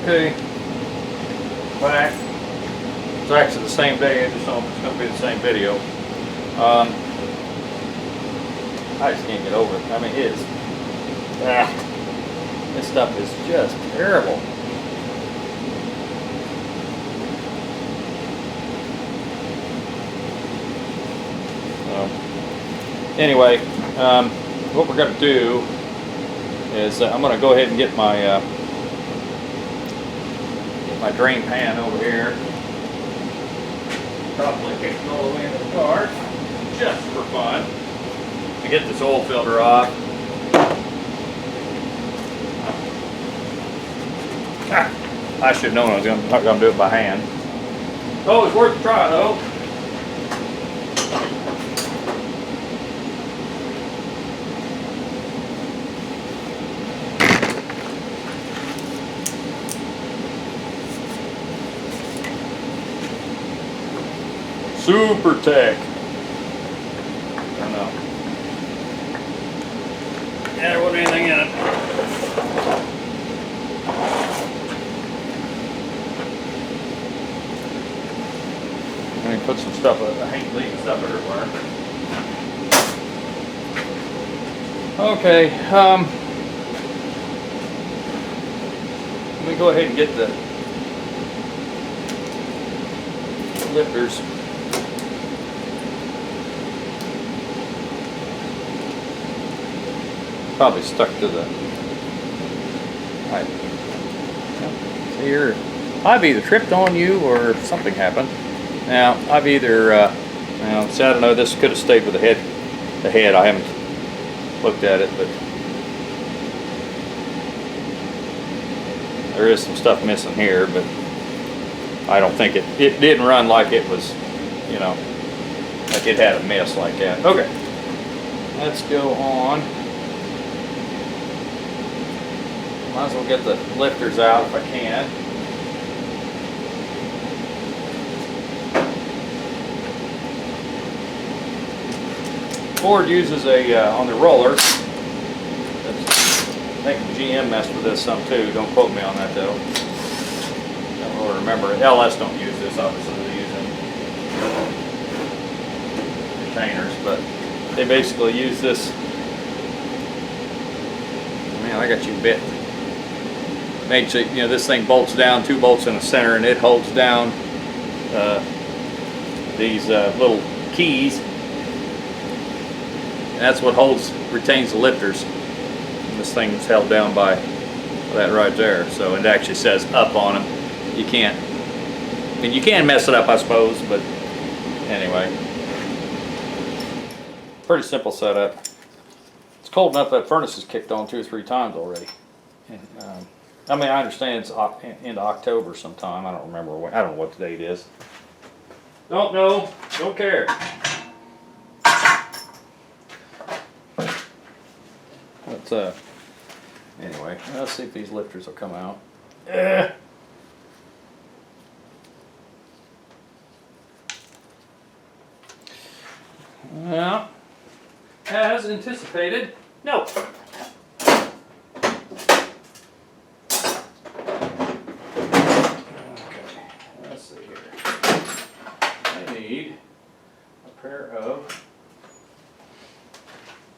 Okay, back. It's actually the same day, I just don't know if it's going to be the same video. I just can't get over it. I mean, it is. This stuff is just terrible. Anyway, what we're going to do is I'm going to go ahead and get my drain pan over here. Probably kick it all the way into the car, just for fun. To get this oil filter off. I should have known I was not going to do it by hand. Oh, it's worth a try though. Super Tech. I don't know. Yeah, there wasn't anything in it. Let me put some stuff. I hate leaving stuff everywhere. Okay. Let me go ahead and get the lifters. Probably stuck to the pipe. Here, I've either tripped on you or something happened. Now, I've either, see, I don't know, this could have stayed with the head. I haven't looked at it, but there is some stuff missing here, but I don't think it didn't run like it was, like it had a mess like that. Okay, let's go on. Might as well get the lifters out if I can. Ford uses on the roller. I think GM messed with this some too. Don't quote me on that though. I don't really remember. LS don't use this, obviously they use containers, but they basically use this. Man, I got you bit. Makes it, this thing bolts down, 2 bolts in the center, and it holds down these little keys. And that's what retains the lifters. And this thing is held down by that right there. So it actually says up on them. You can't, you can mess it up, I suppose, but anyway. Pretty simple setup. It's cold enough that furnace is kicked on 2 or 3 times already. And, I mean, I understand it's into October sometime. I don't remember when. I don't know what the date is. Don't know. Don't care. But anyway, let's see if these lifters will come out. Well, as anticipated, no.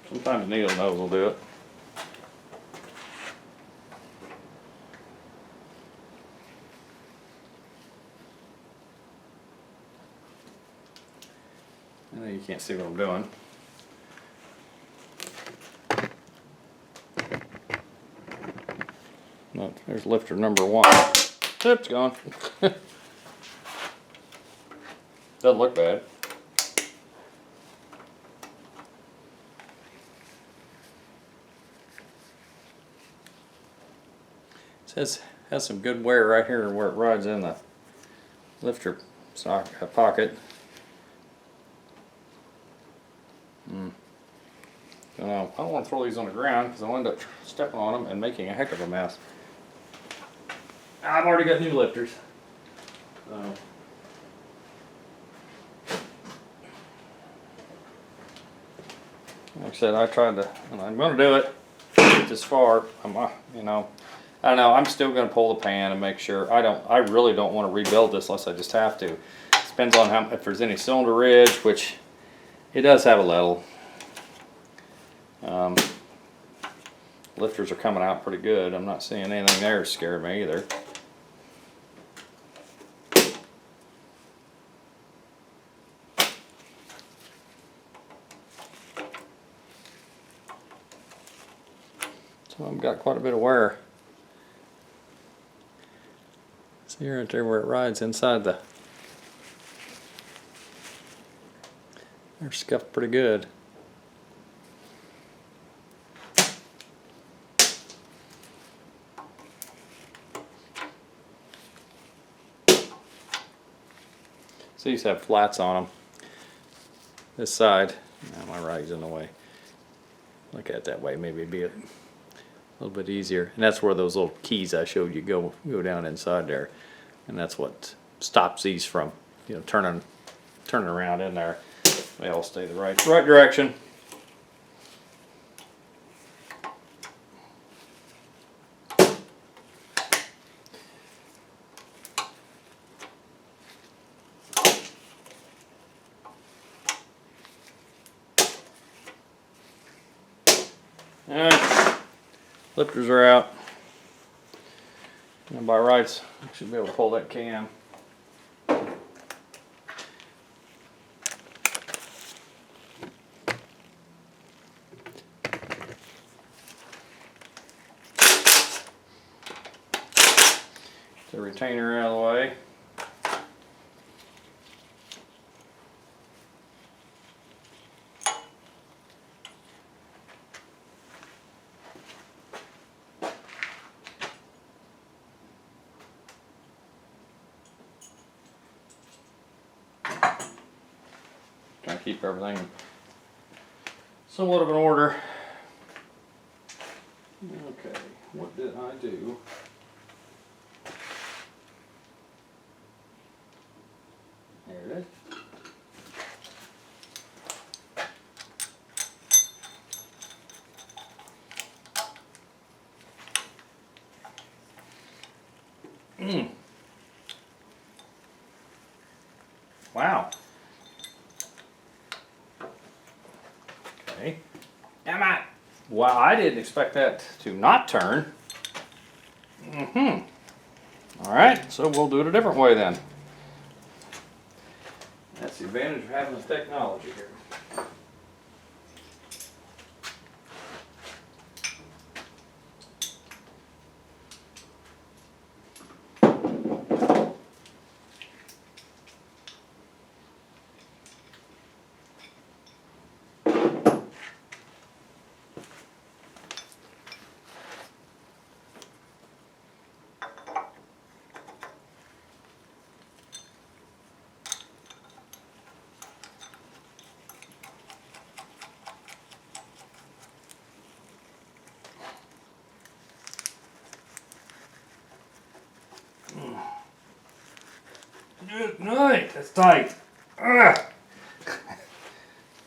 Sometimes needle nose will do it. I know you can't see what I'm doing. No, there's lifter number 1. It's gone. Doesn't look bad. Has some good wear right here where it rides in the lifter pocket. I don't want to throw these on the ground because I'll end up stepping on them and making a heck of a mess. I've already got new lifters. Like I said, I tried to, and I'm going to do it. Get this far. I don't know, I'm still gonna pull the pan and make sure. I really don't wanna rebuild this unless I just have to. Depends on how, if there's any cylinder ridge, which it does have a little. Lifters are coming out pretty good. I'm not seeing anything there to scare me either. So I've got quite a bit of wear. See right there where it rides inside the. They're scuffed pretty good. So these have flats on them. This side, my rig's in the way. Look at it that way, maybe it'd be a little bit easier. And that's where those little keys I showed you go down inside there. And that's what stops these from, turning around in there. They all stay the right direction. Alright, lifters are out. And by rights, I should be able to pull that cam. The retainer out of the way. Trying to keep everything somewhat of an order. Okay, what did I do? There it is. Wow. Okay. Wow, I didn't expect that to not turn. Alright, so we'll do it a different way then. That's the advantage of having the technology here. Good night. That's tight. Ugh.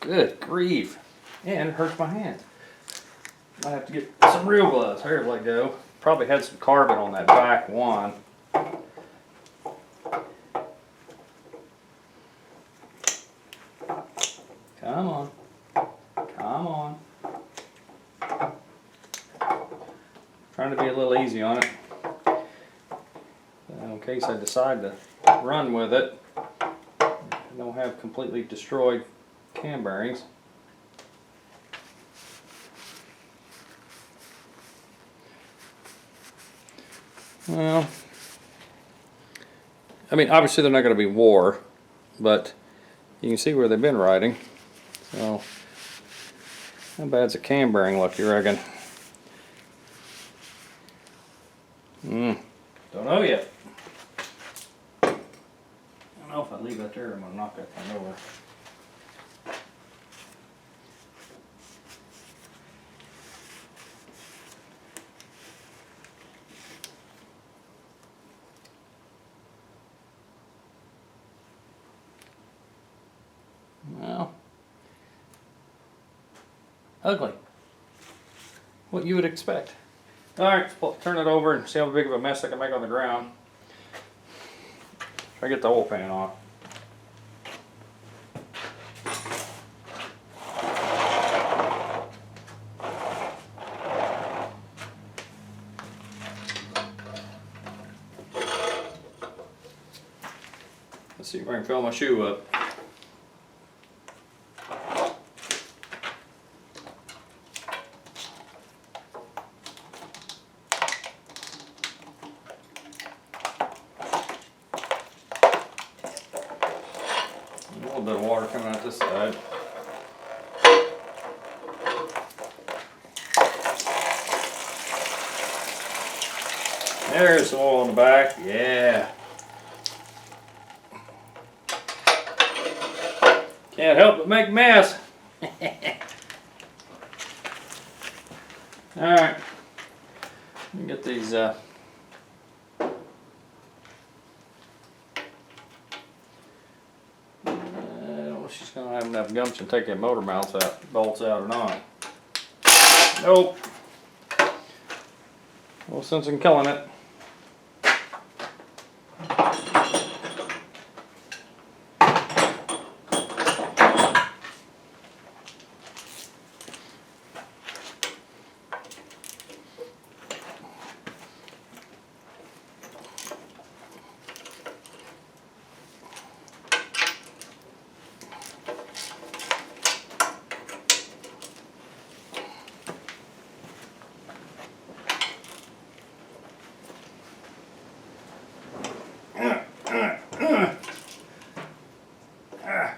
Good grief. And it hurts my hand. Might have to get some real gloves. Here they go. Probably had some carbon on that back one. Come on. Come on. Trying to be a little easy on it. In case I decide to run with it, I don't have completely destroyed cam bearings. Well, I mean, obviously they're not going to be wore, but you can see where they've been riding. So, how bad's a cam bearing look, you reckon? Don't know yet. I don't know if I leave that there, I'm going to knock that thing over. Well, ugly. What you would expect. Alright, turn it over and see how big of a mess I can make on the ground. Try to get the oil pan off. Let's see if I can fill my shoe up. A little bit of water coming out this side. There's some oil in the back. Yeah. Can't help but make a mess. Alright. Let me get these I don't know if she's gonna have enough gumption to take that motor bolts out or not. Nope. No sense in killing it.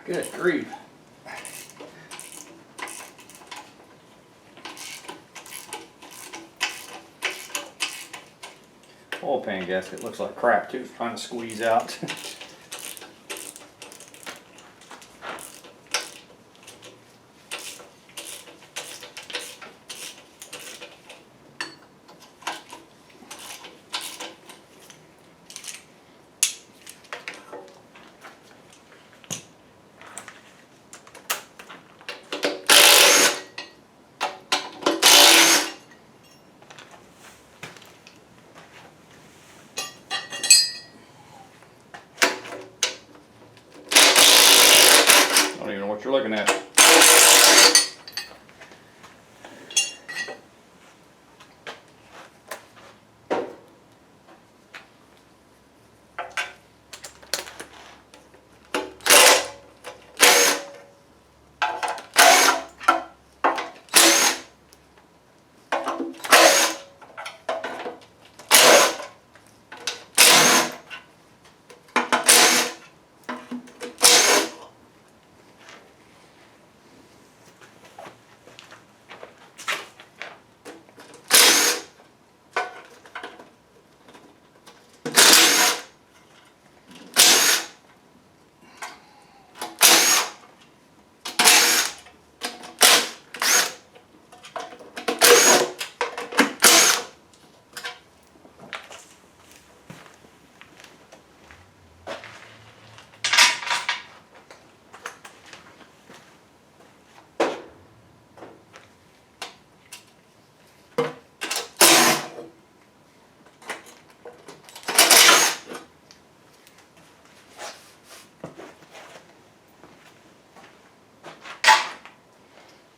Good grief. Oil pan gasket looks like crap too, trying to squeeze out. I don't even know what you're looking at.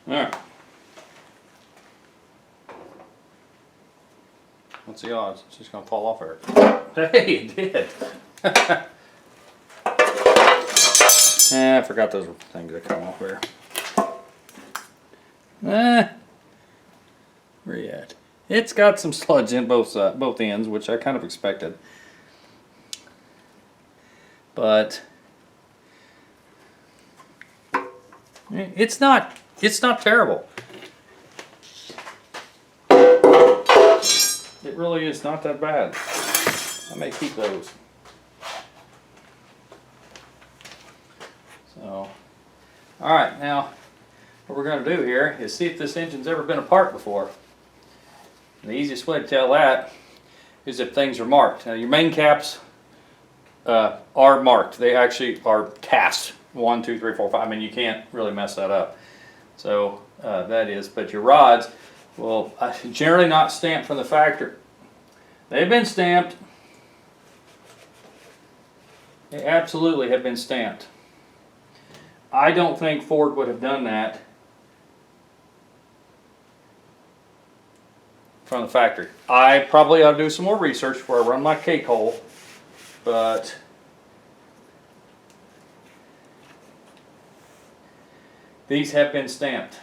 Alright. What's the odds? It's just going to fall off there. Hey, it did. I forgot those things that come off there. Where you at? It's got some sludge in both ends, which I kind of expected. But it's not terrible. It really is not that bad. I may keep those. So, all right, now what we're going to do here is see if this engine's ever been apart before. And the easiest way to tell that is if things are marked. Now your main caps are marked. They actually are cast. 1, 2, 3, 4, 5. I mean, you can't really mess that up. So that is, but your rods, Well, generally not stamped from the factory. They've been stamped. They absolutely have been stamped. I don't think Ford would have done that from the factory. I probably ought to do some more research before I run my cake hole, but these have been stamped.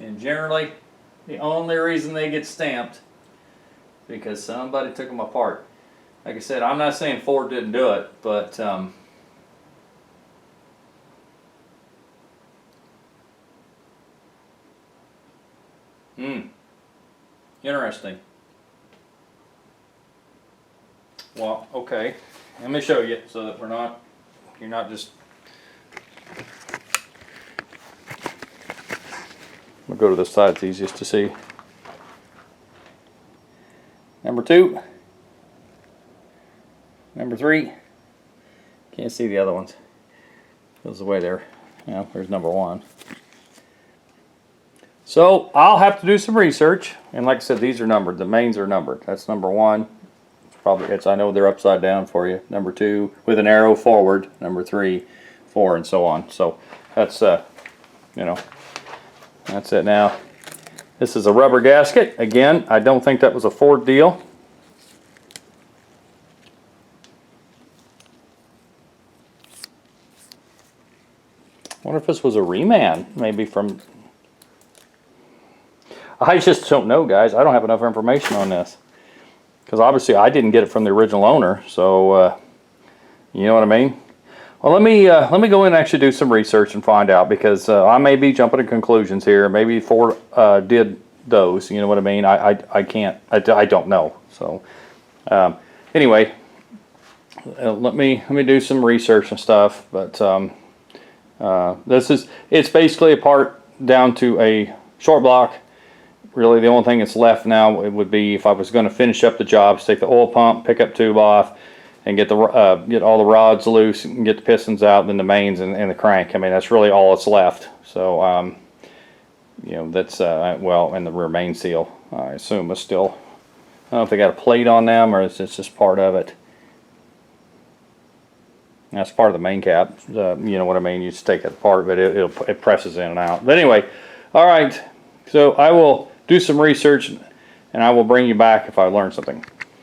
And generally, the only reason they get stamped is because somebody took them apart. Like I said, I'm not saying Ford didn't do it, but interesting. Well, okay. Let me show you so that you're not just. I'll go to the side, it's easiest to see. Number 2. Number 3. Can't see the other ones. Goes away there. Yeah, there's number 1. So I'll have to do some research, and like I said, these are numbered. The mains are numbered. That's number 1. I know they're upside down for you. Number 2 with an arrow forward. Number 3, 4, and so on. So that's you know, that's it. Now this is a rubber gasket. Again, I don't think that was a Ford deal. I wonder if this was a reman, maybe from. I just don't know, guys. I don't have enough information on this. Because obviously I didn't get it from the original owner, so you know what I mean. Well, let me go in and actually do some research and find out, because I may be jumping to conclusions here. Maybe Ford did those. You know what I mean. I can't. I don't know. So anyway, let me do some research and stuff. But it's basically a part down to a short block. Really, the only thing that's left now, it would be if I was going to finish up the job, take the oil pump, pickup tube off, and get all the rods loose and get the pistons out, and then the mains and the crank. I mean, that's really all that's left. So, you know, that's well, and the rear main seal, I assume, is still. I don't know if they got a plate on them or it's just part of it. That's part of the main cap. You know what I mean. You just take it apart, but it presses in and out. But anyway, all right. So I will do some research, and I will bring you back if I learn something.